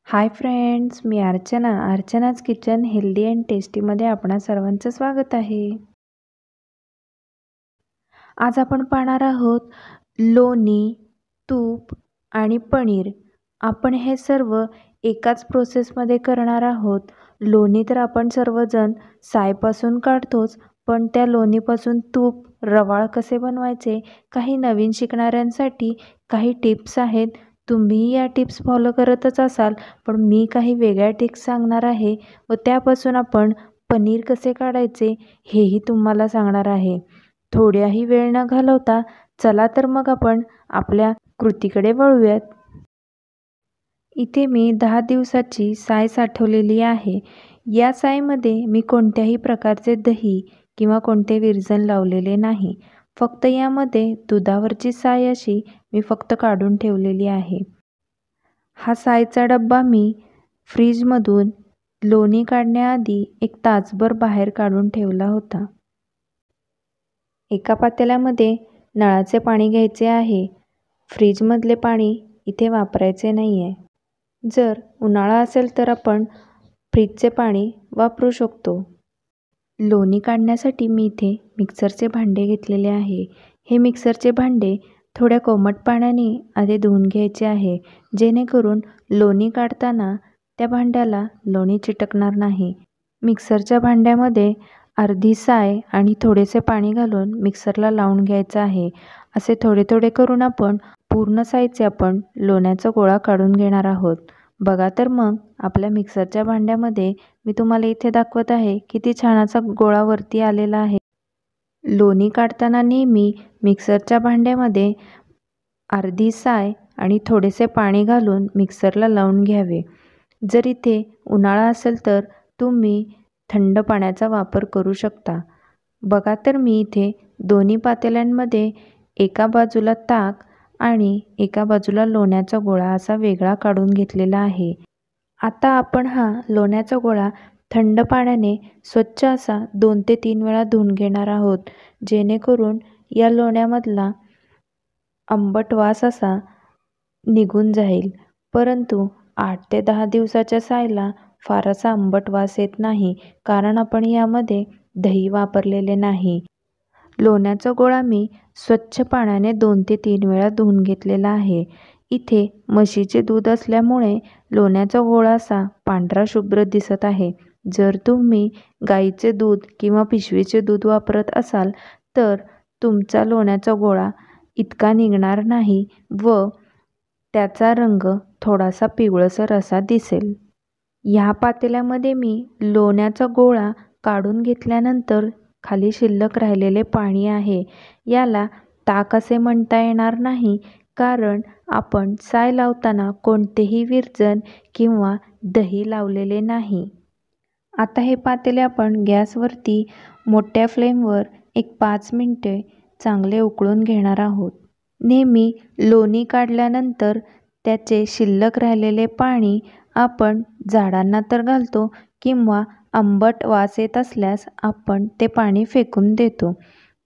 हाय friends, मी अर्चनाच kitchen healthy and टेस्टीमध्ये आपणा सर्वांचं स्वागत आहे. आज आपण पाहणार आहोत लोणी, तूप आणि पनीर. आपण हे सर्व एकाच प्रोसेसमध्ये करणार आहोत. लोणी तर आपण सर्वजण सायपासून काढतोच, पण त्या लोणीपासून तूप, रवाळ कसे बनवायचे, काही नवीन शिकणाऱ्यांसाठी काही टिप्स आहेत. तुम्ही या टिप्स फॉलो करतच असाल, पण मी काही वेगळ्या टिप्स सांगणार आहे व त्यापासून आपण पनीर कसे काढायचे हेही तुम्हाला सांगणार आहे. थोड्याही वेळ न घालवता चला तर मग आपण आपल्या कृतीकडे वळूयात. इथे मी 10 दिवसाची साय साठवलेली आहे. या सायमध्ये मी कोणत्याही प्रकारचे दही किंवा कोणते विरजण लावलेले नाही. फक्त यामध्ये दुधावरची साय अशी मी फक्त काढून ठेवलेली आहे. हा सायचा डब्बा मी फ्रीजमधून लोणी काढण्याआधी 1 तासभर बाहेर काढून ठेवला होता. एका पातेल्यामध्ये नळाचे पाणी घ्यायचे आहे. फ्रीजमधले पाणी इथे वापरायचे नाही आहे. जर उन्हाळा असेल तर आपण फ्रीजचे पाणी वापरू शकतो. लोणी काढण्यासाठी मी इथे मिक्सरचे भांडे घेतलेले आहे. हे मिक्सरचे भांडे थोड्या कोमट पाण्याने आधी धुवून घ्यायचे आहे, जेणेकरून लोणी काढताना त्या भांड्याला लोणी चिटकणार नाही. मिक्सरच्या भांड्यामध्ये अर्धी साय आणि थोडेसे पाणी घालून मिक्सरला लावून घ्यायचं आहे. असे थोडे थोडे करून आपण पूर्ण सायचे आपण लोण्याचा गोळा काढून घेणार आहोत. बघा तर मग आपल्या मिक्सरच्या भांड्यामध्ये मी तुम्हाला इथे दाखवत आहे किती छान असा गोळा वरती आलेला आहे. लोणी काढताना नेहमी मिक्सरच्या भांड्यामध्ये अर्धी साय आणि थोडेसे पाणी घालून मिक्सरला लावून घ्यावे. जर इथे उन्हाळा असेल तर तुम्ही थंड पाण्याचा वापर करू शकता. बघा तर मी इथे दोन्ही पातेल्यांमध्ये एका बाजूला ताक आणि एका बाजूला लोण्याचा गोळा असा वेगळा काढून घेतलेला आहे. आता आपण हा लोण्याचा गोळा थंड पाण्याने स्वच्छ असा 2 ते 3 वेळा धुवून घेणार आहोत, जेणेकरून या लोण्यामधला आंबट वास असा निघून जाईल. परंतु 8 ते 10 दिवसाच्या सायला फारसा आंबट वास येत नाही, कारण आपण यामध्ये दही वापरलेले नाही. लोण्याचा गोळा मी स्वच्छ पाण्याने 2 ते 3 वेळा धुवून घेतलेला आहे. इथे म्हशीचे दूध असल्यामुळे लोण्याचा गोळा असा पांढरा शुभ्र दिसत आहे. जर तुम्ही गाईचे दूध किंवा पिशवीचे दूध वापरत असाल तर तुमचा लोण्याचा गोळा इतका निघणार नाही व त्याचा रंग थोडासा पिवळसर असा दिसेल. ह्या पातेल्यामध्ये मी लोण्याचा गोळा काढून घेतल्यानंतर खाली शिल्लक राहिलेले पाणी आहे. याला ताक असे म्हणता येणार नाही, कारण आपण साय लावताना कोणतेही विरजण किंवा दही लावलेले नाही. आता हे पातेले आपण गॅसवरती मोठ्या फ्लेमवर 5 मिनिटे चांगले उकळून घेणार आहोत. नेहमी लोणी काढल्यानंतर त्याचे शिल्लक राहिलेले पाणी आपण झाडांना तर घालतो किंवा आंबट वास येत असल्यास आपण ते पाणी फेकून देतो.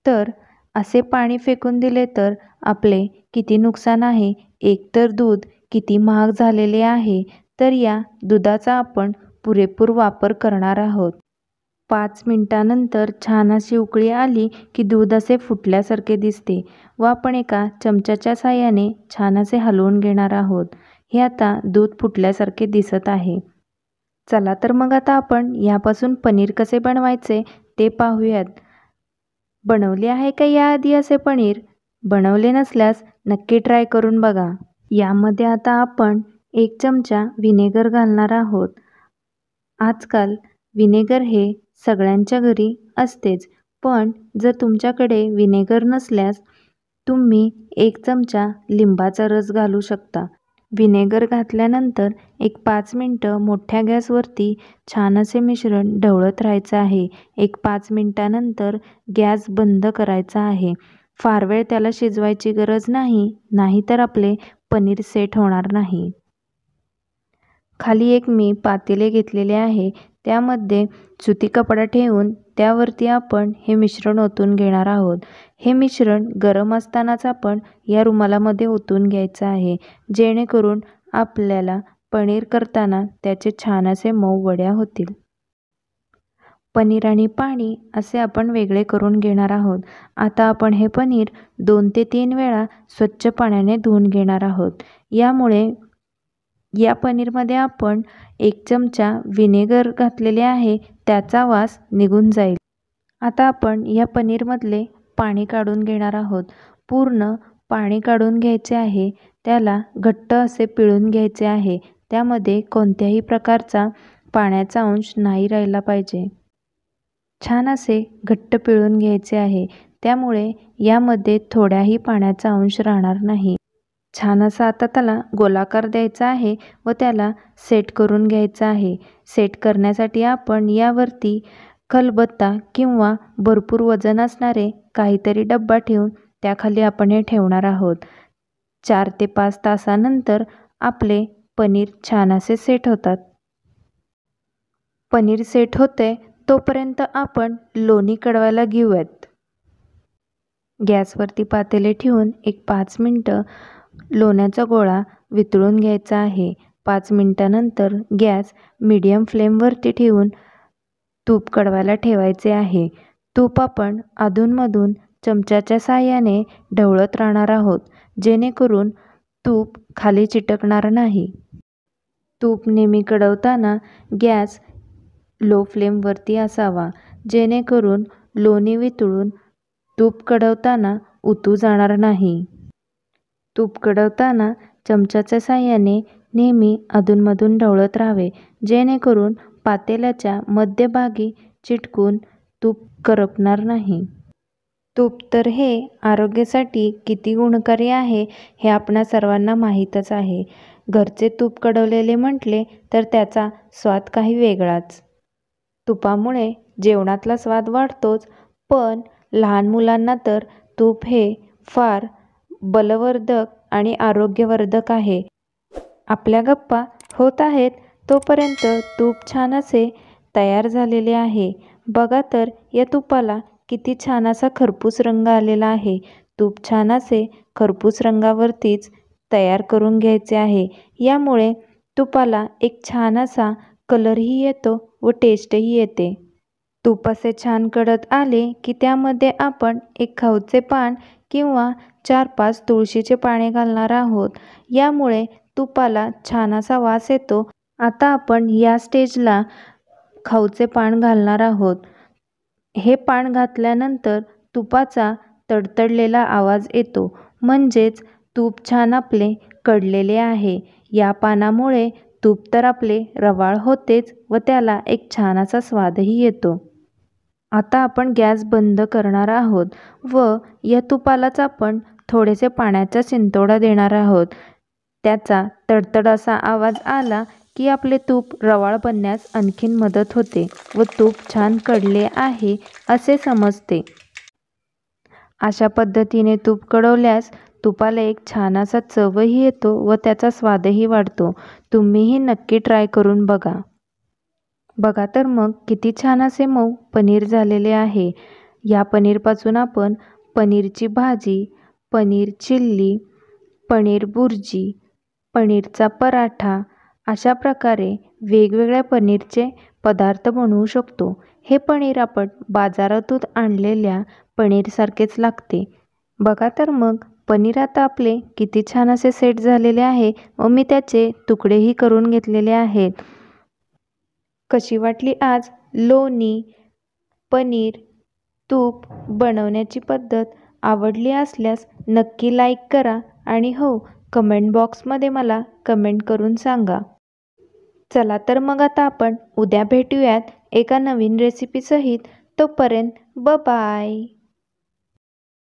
तर असे पाणी फेकून दिले तर आपले किती नुकसान आहे. एकतर दूध किती महाग झालेले आहे, तर या दुधाचा आपण पुरेपूर वापर करणार आहोत. 5 मिनिटानंतर छान अशी उकळी आली की दूध असे फुटल्यासारखे दिसते व आपण एका चमच्याच्या साहाय्याने छान असे हलवून घेणार आहोत. हे आता दूध फुटल्यासारखे दिसत आहे. चला तर मग आता आपण यापासून पनीर कसे बनवायचे ते पाहूयात. बनवले आहे का याआधी असे पनीर? बनवले नसल्यास नक्की ट्राय करून बघा. यामध्ये आता आपण 1 चमचा व्हिनेगर घालणार आहोत. आजकाल व्हिनेगर हे सगळ्यांच्या घरी असतेच, पण जर तुमच्याकडे व्हिनेगर नसल्यास तुम्ही 1 चमचा लिंबाचा रस घालू शकता. व्हिनेगर घातल्यानंतर 5 मिनिटं मोठ्या गॅसवरती छान असे मिश्रण ढवळत राहायचं आहे. 5 मिनिटानंतर गॅस बंद करायचा आहे. फार वेळ त्याला शिजवायची गरज नाही, नाहीतर आपले पनीर सेट होणार नाही. खाली मी पातेले घेतलेले आहे. त्यामध्ये सुती कपडा ठेवून त्यावरती आपण हे मिश्रण ओतून घेणार आहोत. हे मिश्रण गरम असतानाच आपण या रुमालामध्ये ओतून घ्यायचं आहे, जेणेकरून आपल्याला पनीर करताना त्याचे छान असे मऊ वड्या होतील. पनीर आणि पाणी असे आपण वेगळे करून घेणार आहोत. आता आपण हे पनीर 2 ते 3 वेळा स्वच्छ पाण्याने धुवून घेणार आहोत. यामुळे या पनीरमध्ये आपण 1 चमचा व्हिनेगर घातलेले आहे, त्याचा वास निघून जाईल. आता आपण या पनीरमधले पाणी काढून घेणार आहोत. पूर्ण पाणी काढून घ्यायचे आहे. त्याला घट्ट असे पिळून घ्यायचे आहे. त्यामध्ये कोणत्याही प्रकारचा पाण्याचा अंश नाही राहिला पाहिजे. छान असे घट्ट पिळून घ्यायचे आहे. त्यामुळे यामध्ये थोड्याही पाण्याचा अंश राहणार नाही. छान असा आता त्याला गोलाकार द्यायचा आहे व त्याला सेट करून घ्यायचा आहे. सेट करण्यासाठी आपण यावरती खलबत्ता किंवा भरपूर वजन असणारे काहीतरी डब्बा ठेवून त्याखाली आपण हे ठेवणार आहोत. 4 ते 5 तासानंतर आपले पनीर छान असे सेट होतात. पनीर सेट होते तोपर्यंत आपण लोणी कढवायला घेऊयात. गॅसवरती पातेले ठेवून एक 5 मिनटं लोण्याचा गोळा वितळून घ्यायचा आहे. 5 मिनटानंतर गॅस मीडियम फ्लेमवरती ठेवून तूप कढवायला ठेवायचे आहे. तूप आपण अधूनमधून चमच्याच्या साहाय्याने ढवळत राहणार आहोत, जेणेकरून तूप खाली चिटकणार नाही. तूप नेहमी कढवताना गॅस लो फ्लेमवरती असावा, जेणेकरून लोणी वितळून तूप कढवताना उतू जाणार नाही. तूप कढवताना चमच्याच्या साहाय्याने नेहमी अधूनमधून ढवळत राहावे, जेणेकरून पातेल्याच्या मध्यभागी चिटकून तूप करपणार नाही. तूप तर हे आरोग्यासाठी किती गुणकारी आहे हे आपणा सर्वांना माहीतच आहे. घरचे तूप कढवलेले म्हटले तर त्याचा स्वाद काही वेगळाच. तुपामुळे जेवणातला स्वाद वाढतोच, पण लहान मुलांना तर तूप हे फार बलवर्धक आणि आरोग्यवर्धक आहे. आपल्या गप्पा होत आहेत तोपर्यंत तूप छान असे तयार झालेले आहे. बघा तर या तुपाला किती छान असा खरपूस रंग आलेला आहे. तूप छान असे खरपूस रंगावरतीच तयार करून घ्यायचे आहे. यामुळे तुपाला एक छान असा कलरही येतो व टेस्टही येते. तूप असे छान कडत आले की त्यामध्ये आपण एक खाऊचे पान किंवा 4-5 तुळशीचे पाने घालणार आहोत. यामुळे तुपाला छान असा वास येतो. आता आपण या स्टेजला खाऊचे पान घालणार आहोत. हे पान घातल्यानंतर तुपाचा तडतडलेला आवाज येतो, म्हणजेच तूप छान आपले कडलेले आहे. या पानामुळे तूप तर आपले रवाळ होतेच व त्याला एक छान असा स्वादही येतो. आता आपण गॅस बंद करणार आहोत व या तुपालाच आपण थोडेसे पाण्याचा शिंतोडा देणार आहोत. त्याचा तडतड असा आवाज आला की आपले तूप रवाळ बनण्यास आणखीन मदत होते व तूप छान कडले आहे असे समजते. अशा पद्धतीने तूप कढवल्यास तुपाला एक छान असा चवही येतो व त्याचा स्वादही वाढतो. तुम्हीही नक्की ट्राय करून बघा. बघा तर मग किती छान असे मऊ पनीर झालेले आहे. या पनीरपासून आपण पनीरची भाजी, पनीर चिल्ली, पनीर बुर्जी, पनीरचा पराठा अशा प्रकारे वेगवेगळ्या पनीरचे पदार्थ बनवू शकतो. हे पनीर आपण बाजारातून आणलेल्या पनीरसारखेच लागते. बघा तर मग पनीर आता आपले किती छान असे सेट झालेले आहे व मी त्याचे तुकडेही करून घेतलेले आहेत. कशी वाटली आज लोणी, पनीर, तूप बनवण्याची पद्धत? आवडली असल्यास नक्की लाईक करा आणि हो, कमेंट बॉक्समध्ये मला कमेंट करून सांगा. चला तर मग आता आपण उद्या भेटूयात एका नवीन रेसिपीसहित. तोपर्यंत बाय.